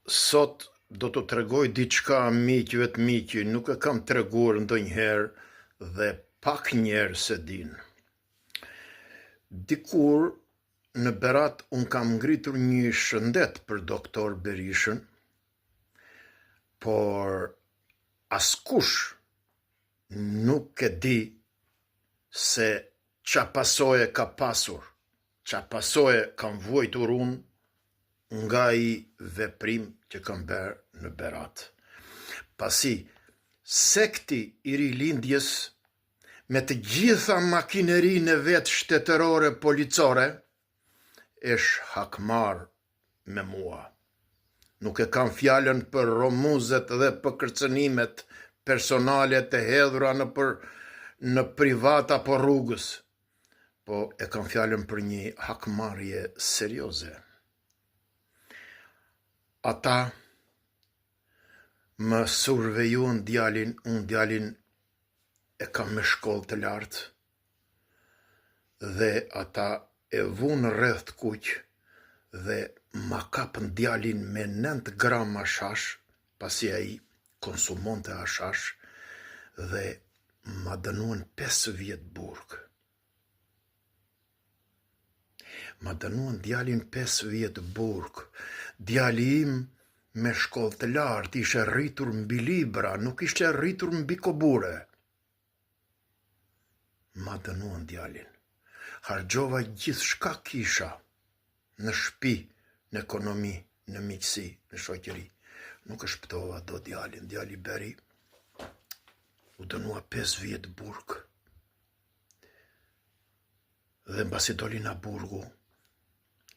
Sot do të tregoj diçka miqve të miqi, nuk e kam treguar ndonjëherë dhe pak njerëz se din. Dikur në Berat unë kam ngritur një shëndet për doktor Berishën, por askush nuk e di se qa pasoje ka pasur, qa pasoje kam vuajtur unë nga i veprim që kam bërë në Berat. Pasi sekti i rilindjes me të gjitha makinerinë e vetë shtetërore policore është hakmar me mua. Nuk e kam fjallën për romuzet dhe për kërcënimet personale të hedhura në privat apo rrugës, po e kam fjallën për një hakmarje serioze. Ata më survejuan djalin, unë djalin e kam me shkollë të lartë, dhe ata e vunë rreth kuq dhe ma kapën djalin me 9 gram hashash, pasi ai konsumonte hashash, dhe ma dënuan 5 vjet burg. Ma dënuan djalin 5 vjet burg. Djali im me shkollë të lartë ishe rritur mbi libra, nuk ishte rritur mbi kobure. Ma dënuan djalin. Hargjova gjithë shka kisha në shtëpi, në ekonomi, në miqësi, në shoqëri. Nuk e shpëtova do djalin. Djali Beri u dënua 5 vjet burg. Dhe mbasi doli nga burgu,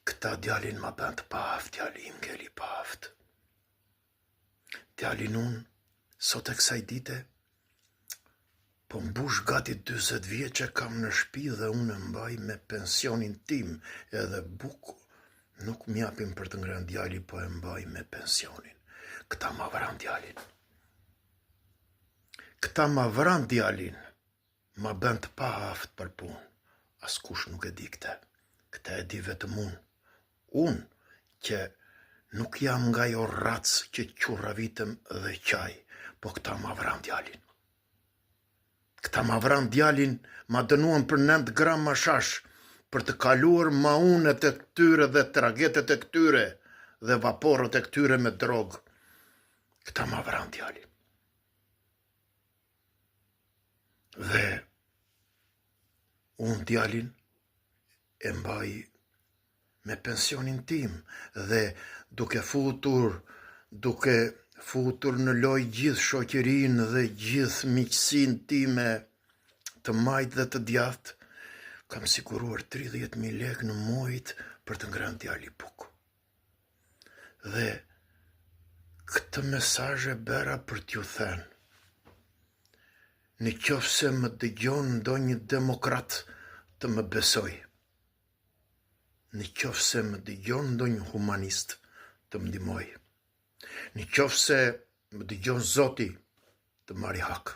këta djalin ma bënd paft, djali im ngeli paft. Djalin unë, sot e kësaj dite, po mbush gati 40 vjet që kam në shtëpi dhe unë e mbaj me pensionin tim, edhe buk nuk m'japin për të ngrënë djali, po e mbaj me pensionin. Këta ma vran djalin. Këta ma vran djalin, ma bënd paft për punë. Askush nuk e di këte. Këte e di vetëm unë. Unë që nuk jam nga jo racë që qurravitem dhe qaj, po këta ma vran djalin. Këta ma vran djalin, ma dënuan për 9 gram hashash, për të kaluar maunet e këtyre dhe tragetet e këtyre dhe vaporët e këtyre me drogë. Këta ma vran djalin. Dhe unë djalin e mbaj me pensionin tim dhe duke futur në loj gjithë shoqërinë dhe gjithë miqësinë time të majtë dhe të djathtë, kam siguruar 30.000 lekë në muajt për të ngrënë djali buk. Dhe këtë mesazhe bëra për t'ju thënë. Në qoftë se më dëgjon ndonjë demokrat të më besoj. Në qoftë se më dëgjon ndonjë humanist të më ndihmoj. Në qoftë se më dëgjon Zoti të marri hak.